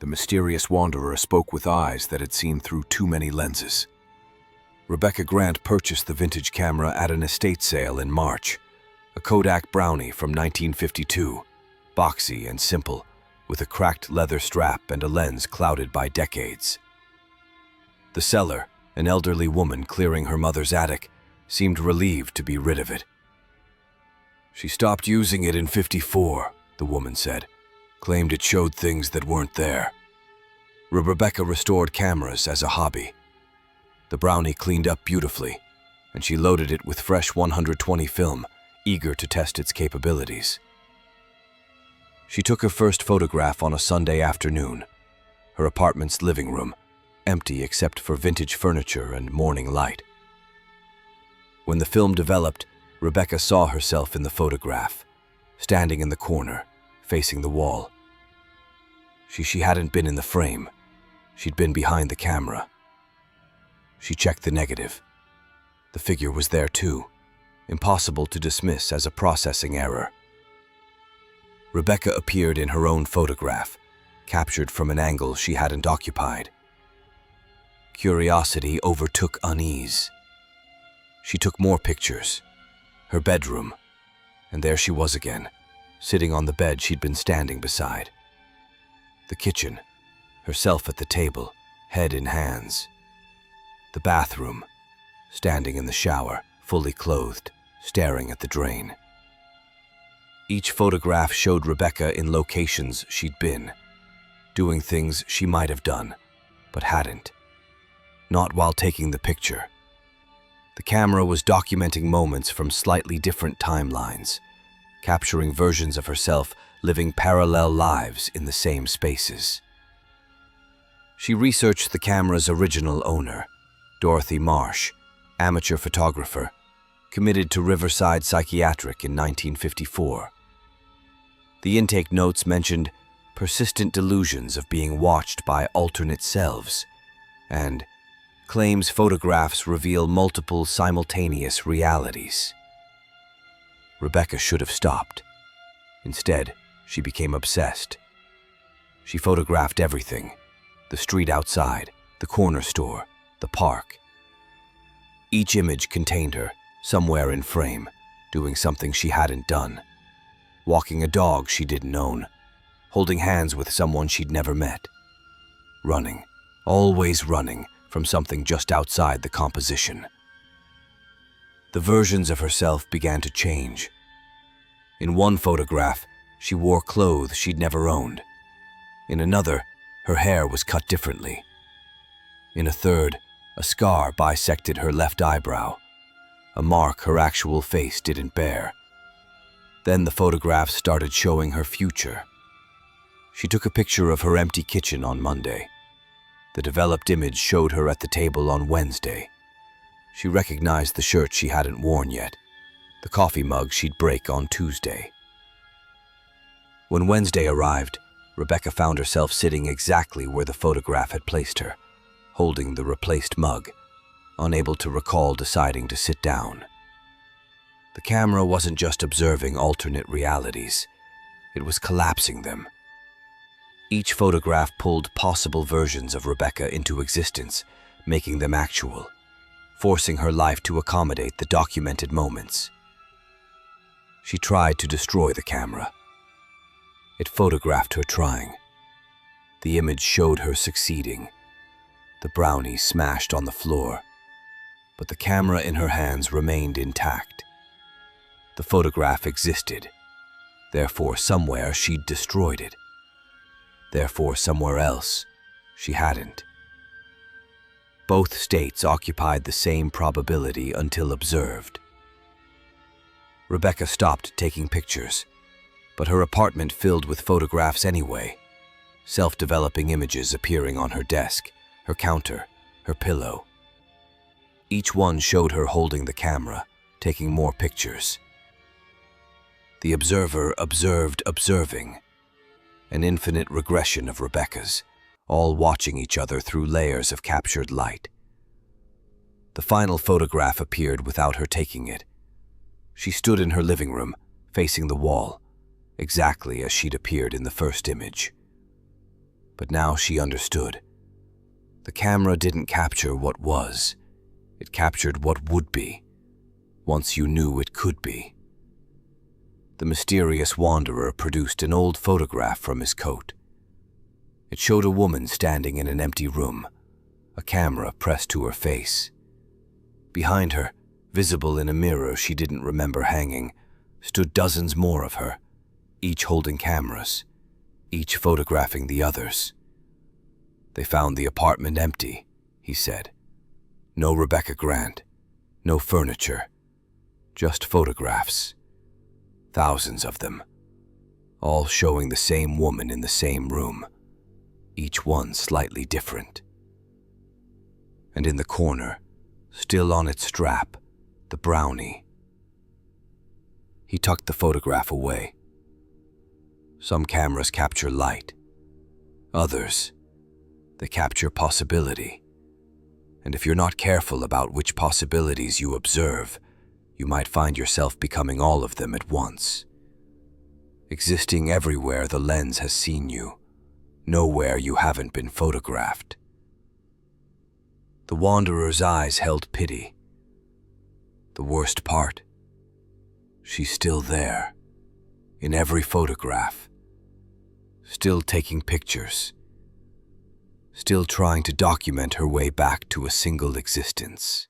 The mysterious wanderer spoke with eyes that had seen through too many lenses. Rebecca Grant purchased the vintage camera at an estate sale in March, a Kodak Brownie from 1952, boxy and simple, with a cracked leather strap and a lens clouded by decades. The seller, an elderly woman clearing her mother's attic, seemed relieved to be rid of it. "She stopped using it in '54, the woman said, claimed it showed things that weren't there." Rebecca restored cameras as a hobby. The Brownie cleaned up beautifully, and she loaded it with fresh 120 film, eager to test its capabilities. She took her first photograph on a Sunday afternoon, her apartment's living room, empty except for vintage furniture and morning light. When the film developed, Rebecca saw herself in the photograph, standing in the corner, facing the wall. She hadn't been in the frame. She'd been behind the camera. She checked the negative. The figure was there too, impossible to dismiss as a processing error. Rebecca appeared in her own photograph, captured from an angle she hadn't occupied. Curiosity overtook unease. She took more pictures. Her bedroom, and there she was again, sitting on the bed she'd been standing beside. The kitchen, herself at the table, head in hands. The bathroom, standing in the shower, fully clothed, staring at the drain. Each photograph showed Rebecca in locations she'd been, doing things she might have done, but hadn't. Not while taking the picture. The camera was documenting moments from slightly different timelines, capturing versions of herself living parallel lives in the same spaces. She researched the camera's original owner, Dorothy Marsh, amateur photographer, committed to Riverside Psychiatric in 1954. The intake notes mentioned persistent delusions of being watched by alternate selves, and claims photographs reveal multiple simultaneous realities. Rebecca should have stopped. Instead, she became obsessed. She photographed everything: the street outside, the corner store, the park. Each image contained her, somewhere in frame, doing something she hadn't done. Walking a dog she didn't own, holding hands with someone she'd never met. Running, always running, from something just outside the composition. The versions of herself began to change. In one photograph, she wore clothes she'd never owned. In another, her hair was cut differently. In a third, a scar bisected her left eyebrow, a mark her actual face didn't bear. Then the photographs started showing her future. She took a picture of her empty kitchen on Monday. The developed image showed her at the table on Wednesday. She recognized the shirt she hadn't worn yet, the coffee mug she'd break on Tuesday. When Wednesday arrived, Rebecca found herself sitting exactly where the photograph had placed her, holding the replaced mug, unable to recall deciding to sit down. The camera wasn't just observing alternate realities, it was collapsing them. Each photograph pulled possible versions of Rebecca into existence, making them actual, forcing her life to accommodate the documented moments. She tried to destroy the camera. It photographed her trying. The image showed her succeeding. The Brownie smashed on the floor, but the camera in her hands remained intact. The photograph existed. Therefore, somewhere she'd destroyed it. Therefore, somewhere else, she hadn't. Both states occupied the same probability until observed. Rebecca stopped taking pictures, but her apartment filled with photographs anyway, self-developing images appearing on her desk, her counter, her pillow. Each one showed her holding the camera, taking more pictures. The observer observed observing, an infinite regression of Rebecca's, all watching each other through layers of captured light. The final photograph appeared without her taking it. She stood in her living room, facing the wall, exactly as she'd appeared in the first image. But now she understood. The camera didn't capture what was. It captured what would be, once you knew it could be. The mysterious wanderer produced an old photograph from his coat. It showed a woman standing in an empty room, a camera pressed to her face. Behind her, visible in a mirror she didn't remember hanging, stood dozens more of her, each holding cameras, each photographing the others. They found the apartment empty, he said. No Rebecca Grant, no furniture, just photographs. Thousands of them, all showing the same woman in the same room, each one slightly different. And in the corner, still on its strap, the brownie. He tucked the photograph away. Some cameras capture light. Others, they capture possibility. And if you're not careful about which possibilities you observe, you might find yourself becoming all of them at once. Existing everywhere the lens has seen you, nowhere you haven't been photographed. The wanderer's eyes held pity. The worst part, she's still there, in every photograph, still taking pictures, still trying to document her way back to a single existence.